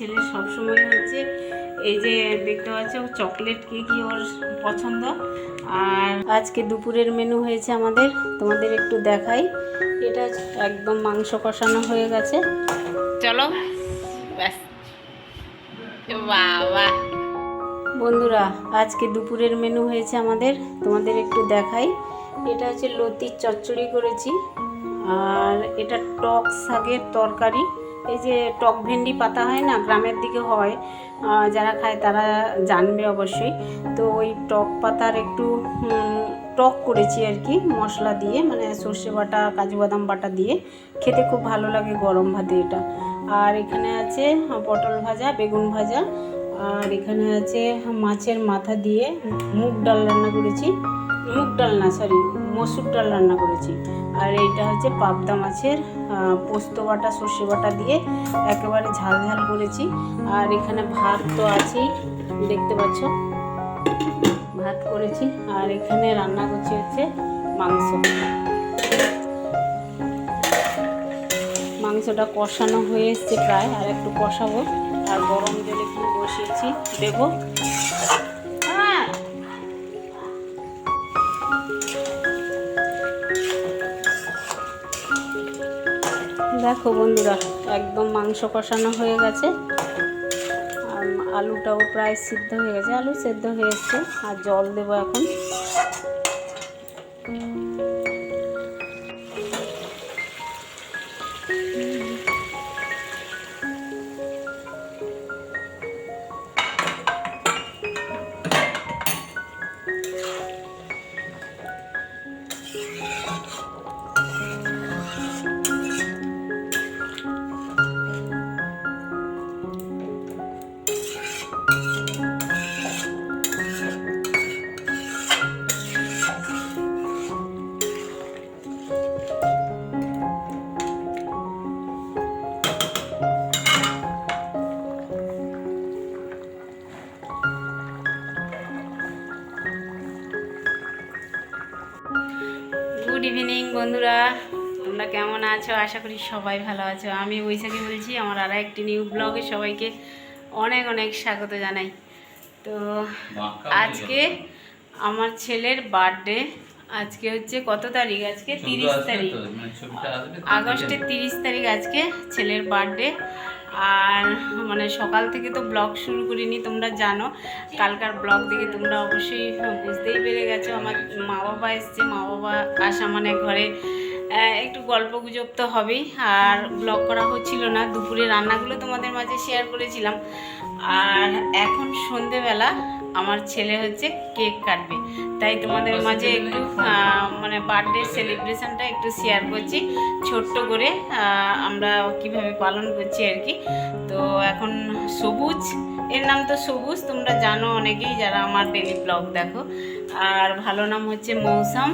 ছেলের সবসময় হচ্ছে এই যে দেখতে পাচ্ছ চকলেট কেকই ওর পছন্দ। আর আজকে দুপুরের মেনু হয়েছে আমাদের, তোমাদের একটু দেখাই। এটা একদম মাংস কষানো হয়ে গেছে, চলো ব্যাস। বাবা বন্ধুরা, আজকে দুপুরের মেনু হয়েছে আমাদের, তোমাদের একটু দেখাই। এটা হচ্ছে লতির চচ্চড়ি করেছি, আর এটা টক শাকের তরকারি। এই যে টক ভেন্ডি পাতা হয় না, গ্রামের দিকে হয়, যারা খায় তারা জানবে অবশ্যই। তো ওই টক পাতার একটু টক করেছি আর কি, মশলা দিয়ে, মানে সর্ষে বাটা কাজু বাদাম বাটা দিয়ে খেতে খুব ভালো লাগে গরম ভাতে এটা। আর এখানে আছে পটল ভাজা, বেগুন ভাজা, আর এখানে আছে মাছের মাথা দিয়ে মুগ ডাল রান্না করেছি, মুগ ডাল না সরি মসুর ডাল রান্না করেছি। আর এইটা হচ্ছে পাবদা মাছের পোস্ত বাটা সর্ষে বাটা দিয়ে একেবারে ঝাল ঝাল করেছি। আর এখানে ভাত তো আছেই, দেখতে পাচ্ছ ভাত করেছি। আর এখানে রান্না করছি হচ্ছে মাংসটা কষানো হয়ে এসছে প্রায়, আর একটু কষাবো। আর গরম জলে একটু বসিয়েছি, দেবো। দেখো বন্ধুরা, একদম মাংস কষানো হয়ে গেছে, আর আলুটাও প্রায় সিদ্ধ হয়ে গেছে, আলু সেদ্ধ হয়ে এসছে। আর জল দেবো এখন। গুড ইভিনিং বন্ধুরা, তোমরা কেমন আছো? আশা করি সবাই ভালো আছো। আমি বৈশাখী বলছি, আমার আর একটি নিউ ব্লগে সবাইকে অনেক অনেক স্বাগত জানাই। তো আজকে আমার ছেলের বার্থডে। আজকে হচ্ছে কত তারিখ? আজকে 30 তারিখ, আগস্টের 30 তারিখ আজকে ছেলের বার্থডে। আর মানে সকাল থেকে তো ব্লগ শুরু করিনি, তোমরা জানো। কালকার ব্লগ দেখে তোমরা অবশ্যই বুঝতেই পেরে গেছো। আমার মা বাবা এসছে, মা বাবা আসা মানে ঘরে একটু গল্প গুজব তো হবেই। আর ব্লগ করা হচ্ছিল না, দুপুরে রান্নাগুলো তোমাদের মাঝে শেয়ার করেছিলাম। আর এখন সন্ধেবেলা আমার ছেলে হচ্ছে কেক কাটবে, তাই তোমাদের মাঝে একটু মানে বার্থডে সেলিব্রেশনটা একটু শেয়ার করছি ছোট্ট করে, আমরা কিভাবে পালন করছি আর কি। তো এখন সবুজ, এর নাম তো সবুজ, তোমরা জানো অনেকেই যারা আমার ডেলি ব্লগ দেখো। আর ভালো নাম হচ্ছে মৌসাম,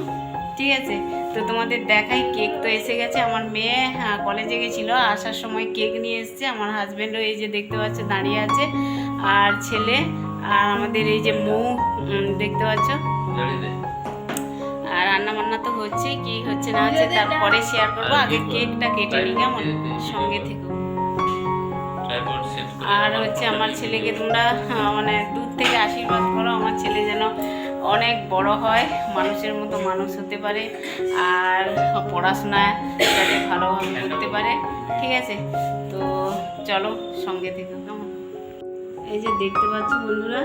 ঠিক আছে। তো তোমাদের দেখাই, কেক তো এসে গেছে। আমার মেয়ে কলেজে গেছিলো, আসার সময় কেক নিয়ে এসছে। আমার হাজব্যান্ডও এই যে দেখতে পাচ্ছ দাঁড়িয়ে আছে, আর ছেলে, আর আমাদের এই যে মৌ দেখতে পাচ্ছ। আর রান্না বান্না তো হচ্ছে, কি হচ্ছে না হচ্ছে তারপরে শেয়ার করবো। আগে কেকটা কেটে নিই, কেমন? সঙ্গে থেকো। আর হচ্ছে আমার ছেলেকে তোমরা মানে দূর থেকে আশীর্বাদ করো, আমার ছেলে যেন অনেক বড় হয়, মানুষের মতো মানুষ হতে পারে, আর পড়াশোনা যাতে ভালোভাবে করতে পারে, ঠিক আছে। তো চলো সঙ্গে থেকে, কেমন? এই যে দেখতে পাচ্ছ বন্ধুরা,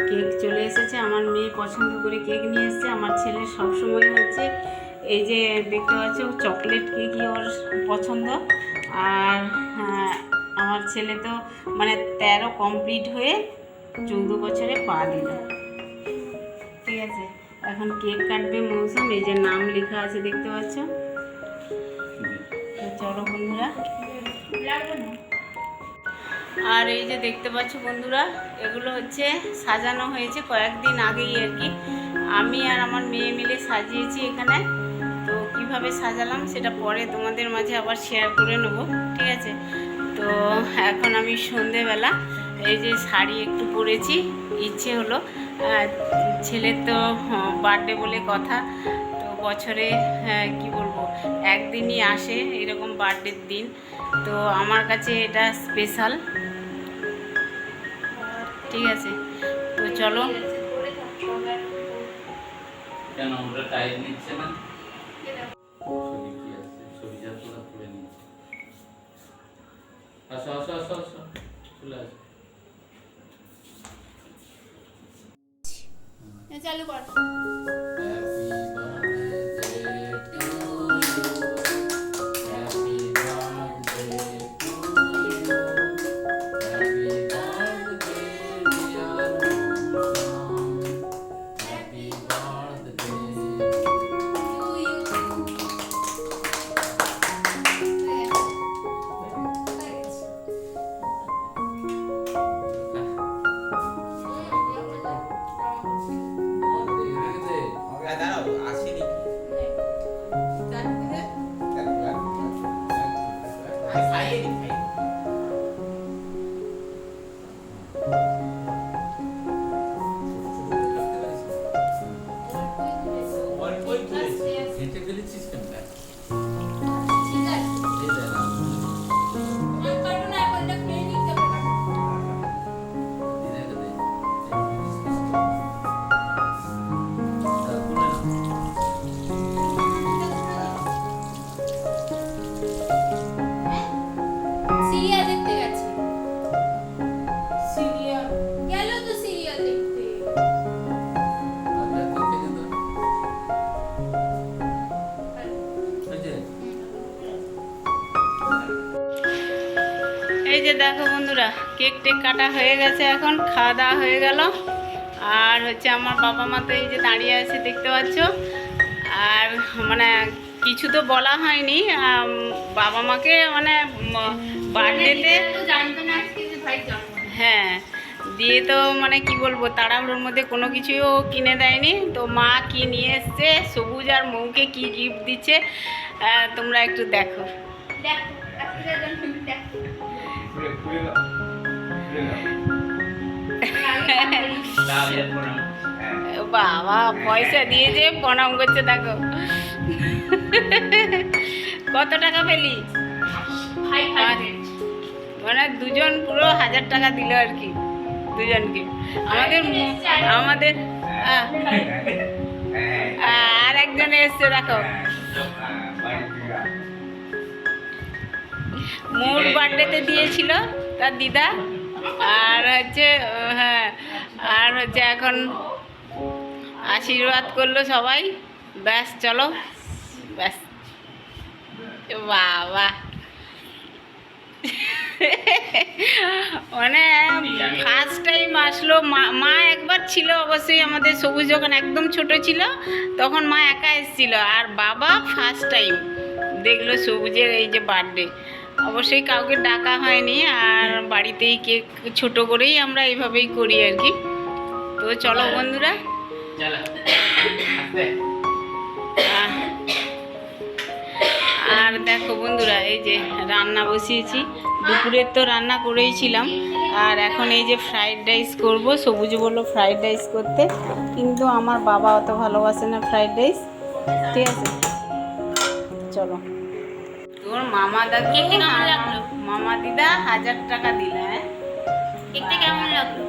কেক চলে এসেছে। আমার মেয়ে পছন্দ করে কেক নিয়ে এসেছে। আমার ছেলে সবসময় হচ্ছে এই যে দেখতে পাচ্ছ চকলেট কেকই ওর পছন্দ। আর আমার ছেলে তো মানে 13 কমপ্লিট হয়ে 14 বছরে পা দিল, ঠিক আছে। এখন কেক কাটবে মৌসুম, এই যে নাম লেখা আছে দেখতে পাচ্ছ। তো চলো বন্ধুরা। আর এই যে দেখতে পাচ্ছ বন্ধুরা, এগুলো হচ্ছে সাজানো হয়েছে কয়েকদিন আগেই আর কি, আমি আর আমার মেয়ে মিলে সাজিয়েছি এখানে। তো কিভাবে সাজালাম সেটা পরে তোমাদের মাঝে আবার শেয়ার করে নেবো, ঠিক আছে। তো এখন আমি সন্ধেবেলা এই যে শাড়ি একটু পরেছি, ইচ্ছে হলো, ছেলের তো বার্থডে বলে কথা, তো বছরে কি বলবো একদিনই আসে এরকম বার্থডের দিন। তো আমার কাছে এটা স্পেশাল। ঠিক আছে, তো চলো। কেন ওটা টাইট নিচ্ছে না? ছবি কি আছে? ছবি যা তোরা তুলে নিয়ে আসো আসো আসো আসো, চলে আসো। চালু কর। এই যে দেখো বন্ধুরা, কেক টেক কাটা হয়ে গেছে, এখন খাওয়া দাওয়া হয়ে গেল। আর হচ্ছে আমার বাবা মা তো এই যে দাঁড়িয়ে আছে দেখতে পাচ্ছ। আর মানে কিছু তো বলা হয়নি বাবা মাকে, মানে বার্থডেতে হ্যাঁ দিয়ে তো মানে কি বলবো, তাড়াহুড়োর মধ্যে কোনো কিছুও কিনে দেয়নি। তো মা কি নিয়ে এসছে, সবুজ আর মৌকে কি গিফট দিচ্ছে তোমরা একটু দেখো। বাবা পয়সা দিয়ে যে প্রণাম করছে দেখো। কত টাকা পেলি? মানে দুজন পুরো 1000 টাকা দিল আর কি, দুজনকে। আমাদের আর একজন এসছে দেখো, মোর বার্থডেতে দিয়েছিল তার দিদা। আর হচ্ছে হ্যাঁ, আর হচ্ছে এখন আশীর্বাদ করলো সবাই। ব্যাস চলো, ব্যাস। বাবা মানে ফার্স্ট টাইম আসলো মা একবার ছিল অবশ্যই, আমাদের সবুজ যখন একদম ছোট ছিল তখন মা একা এসেছিল। আর বাবা ফার্স্ট টাইম দেখলো সবুজের এই যে বার্থডে। অবশ্যই কাউকে ডাকা হয়নি, আর বাড়িতেই কেক ছোট করেই আমরা এইভাবেই করি আর কি। তো চলো বন্ধুরা, আর দেখো বন্ধুরা, এই যে রান্না বসিয়েছি। দুপুরের তো রান্না করেইছিলাম, আর এখন এই যে ফ্রাইড রাইস করবো। সবুজ বললো ফ্রাইড রাইস করতে, কিন্তু আমার বাবা অত ভালোবাসে না ফ্রাইড রাইস। ঠিক আছে, চলো। তোর মামা দাদু, মামা দিদা 1000 টাকা দিল। হ্যাঁ, কেকটা কেমন লাগলো?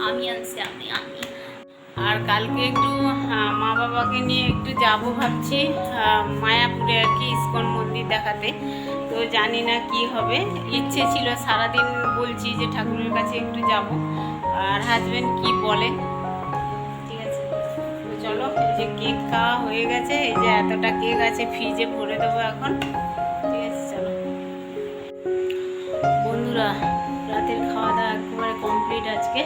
আমি আনছি, আমি আর কালকে একটু মা বাবাকে নিয়ে একটু যাব ভাবছি মায়াপুরে আর কি, ইস্কন মন্দির দেখাতে। তো জানি না কি হবে, ইচ্ছে ছিল সারাদিন বলছি যে ঠাকুরের কাছে একটু যাব, আর হাজব্যান্ড কি বলে। ঠিক আছে, তো চলো। এই যে কেক খাওয়া হয়ে গেছে, এই যে এতটা কেক আছে, ফ্রিজে ভরে দেবো এখন। ঠিক আছে, চলো বন্ধুরা, রাতের খাওয়া দাওয়া একেবারে কমপ্লিট আজকে।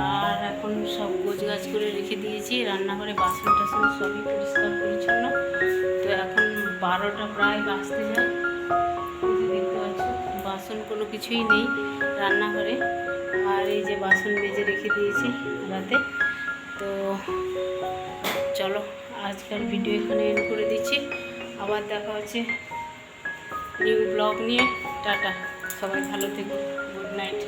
আর এখন সব গোছগাছ করে রেখে দিয়েছি, রান্নাঘরে বাসন টাসন সবই পরিষ্কার পরিচ্ছন্ন। তো এখন 12টা প্রায় বাজতে যায়। দেখতে পাচ্ছ বাসন কোনো কিছুই নেই রান্নাঘরে। আর এই যে বাসন বেজে রেখে দিয়েছি রাতে। তো চলো, আজকের ভিডিও এখানে এন্ড করে দিচ্ছি। আবার দেখা হচ্ছে নিউ ব্লগ নিয়ে। টাটা, সবাই ভালো থেকো, গুড নাইট।